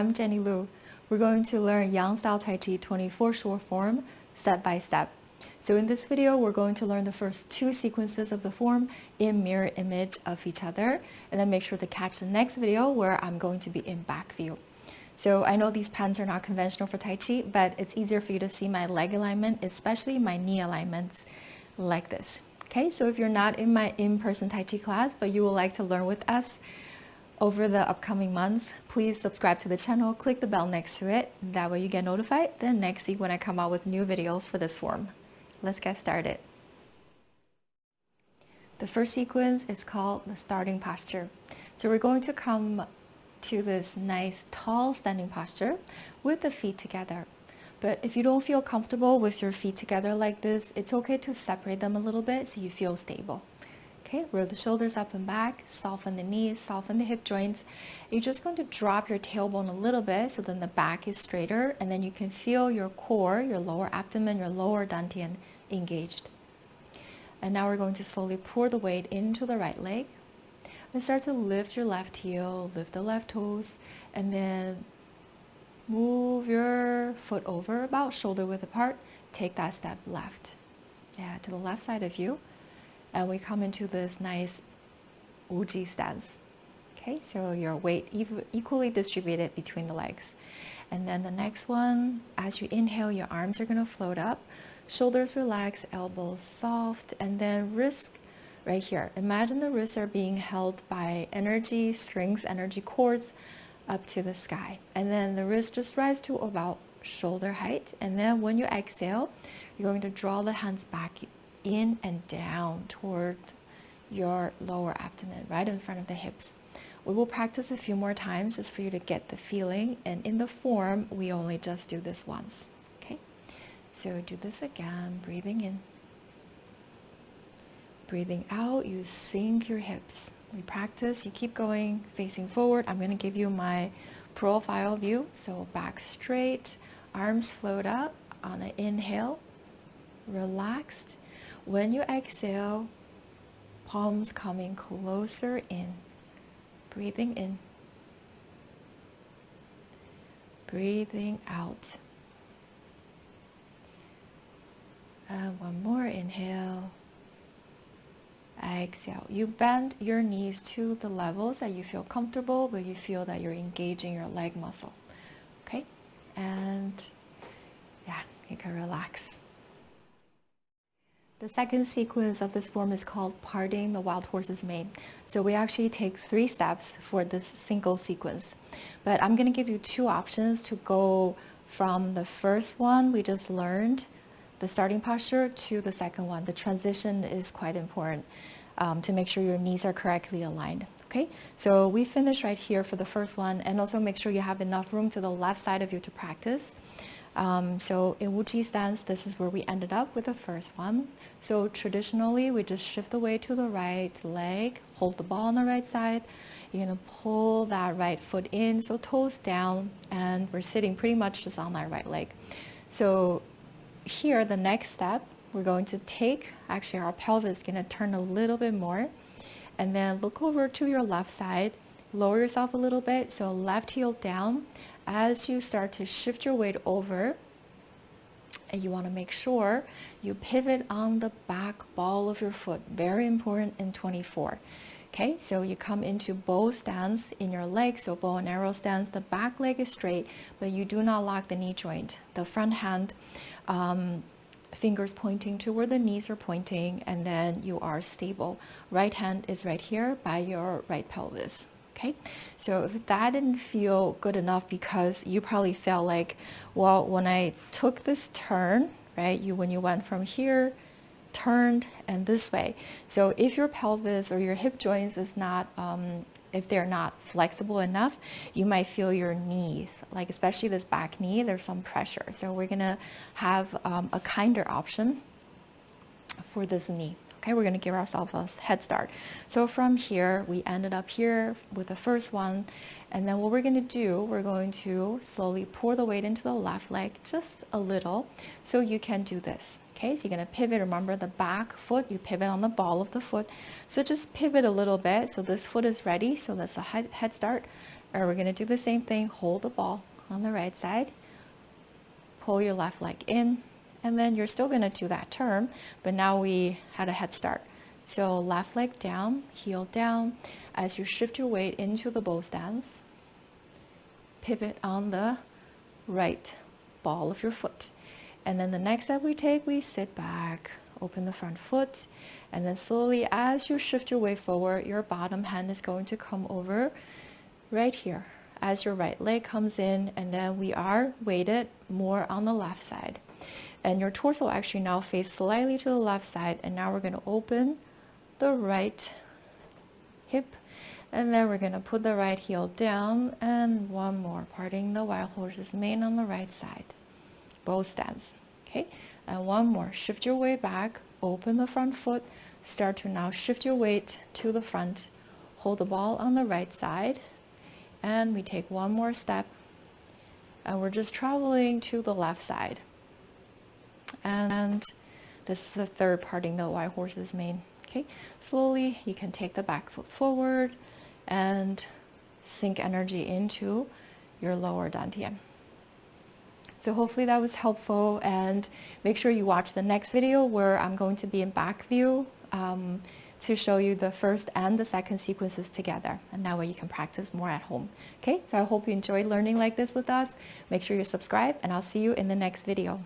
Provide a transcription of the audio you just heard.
I'm Jenny Lu. We're going to learn Yang Style Tai Chi 24 short form step by step. So in this video, we're going to learn the first two sequences of the form in mirror image of each other, and then make sure to catch the next video where I'm going to be in back view. So I know these pens are not conventional for Tai Chi, but it's easier for you to see my leg alignment, especially my knee alignments like this. Okay, so if you're not in my in-person Tai Chi class, but you would like to learn with us over the upcoming months, please subscribe to the channel, click the bell next to it. That way you get notified then next week when I come out with new videos for this form. Let's get started. The first sequence is called the starting posture. So we're going to come to this nice tall standing posture with the feet together. But if you don't feel comfortable with your feet together like this, it's okay to separate them a little bit so you feel stable. Okay, roll the shoulders up and back, soften the knees, soften the hip joints. You're just going to drop your tailbone a little bit so then the back is straighter, and then you can feel your core, your lower abdomen, your lower dantian engaged. And now we're going to slowly pour the weight into the right leg and start to lift your left heel, lift the left toes, and then move your foot over about shoulder width apart. Take that step left. Yeah, to the left side of you. And we come into this nice uji stance. Okay, so your weight equally distributed between the legs. And then the next one, as you inhale, your arms are going to float up, shoulders relax, elbows soft, and then wrists right here. Imagine the wrists are being held by energy strings, energy cords up to the sky. And then the wrists just rise to about shoulder height. And then when you exhale, you're going to draw the hands back in and down toward your lower abdomen, right in front of the hips. We will practice a few more times just for you to get the feeling, and in the form we only just do this once. Okay, so do this again, breathing in, breathing out. You sink your hips. We practice, you keep going, facing forward. I'm going to give you my profile view, so back straight, arms float up on an inhale, relaxed. When you exhale, palms coming closer in, breathing in, breathing out. And one more inhale, exhale. You bend your knees to the levels that you feel comfortable, but you feel that you're engaging your leg muscle. Okay, and yeah, you can relax. The second sequence of this form is called parting the wild horse's mane. So we actually take 3 steps for this single sequence. But I'm going to give you 2 options to go from the first one we just learned, the starting posture, to the second one. The transition is quite important to make sure your knees are correctly aligned. Okay, so we finish right here for the first one, and also make sure you have enough room to the left side of you to practice. So in Wuji stance, this is where we ended up with the first one. So traditionally, we just shift the weight to the right leg, hold the ball on the right side. You're going to pull that right foot in, so toes down, and we're sitting pretty much just on that right leg. So here, the next step, we're going to take, actually our pelvis is going to turn a little bit more, and then look over to your left side, lower yourself a little bit, so left heel down. As you start to shift your weight over, and you want to make sure you pivot on the back ball of your foot. Very important in 24. Okay, so you come into bow stance in your leg, so bow and arrow stance. The back leg is straight, but you do not lock the knee joint. The front hand, fingers pointing to where the knees are pointing, and then you are stable. Right hand is right here by your right pelvis. Okay, so if that didn't feel good enough because you probably felt like, well, when I took this turn, right, when you went from here, turned, and this way. So if your pelvis or your hip joints is not, if they're not flexible enough, you might feel your knees, like especially this back knee, there's some pressure. So we're gonna have a kinder option for this knee. Okay, we're going to give ourselves a head start. So from here, we ended up here with the first one. And then what we're going to do, we're going to slowly pour the weight into the left leg, just a little, so you can do this. Okay, so you're going to pivot. Remember the back foot, you pivot on the ball of the foot. So just pivot a little bit. So this foot is ready. So that's a head start. All right, we're going to do the same thing. Hold the ball on the right side. Pull your left leg in, and then you're still going to do that turn, but now we had a head start. So left leg down, heel down. As you shift your weight into the bow stance, pivot on the right ball of your foot. And then the next step we take, we sit back, open the front foot, and then slowly as you shift your weight forward, your bottom hand is going to come over right here as your right leg comes in, and then we are weighted more on the left side. And your torso actually now face slightly to the left side, and now we're going to open the right hip, and then we're going to put the right heel down, and one more, parting the wild horse's mane on the right side. Bow stance. Okay, and one more. Shift your weight back, open the front foot, start to now shift your weight to the front, hold the ball on the right side, and we take one more step, and we're just traveling to the left side. And this is the third, parting the white horse's mane. Okay, slowly you can take the back foot forward and sink energy into your lower dantian. So hopefully that was helpful, and make sure you watch the next video where I'm going to be in back view to show you the first and the second sequences together, and that way you can practice more at home. Okay, so I hope you enjoyed learning like this with us. Make sure you subscribe, and I'll see you in the next video.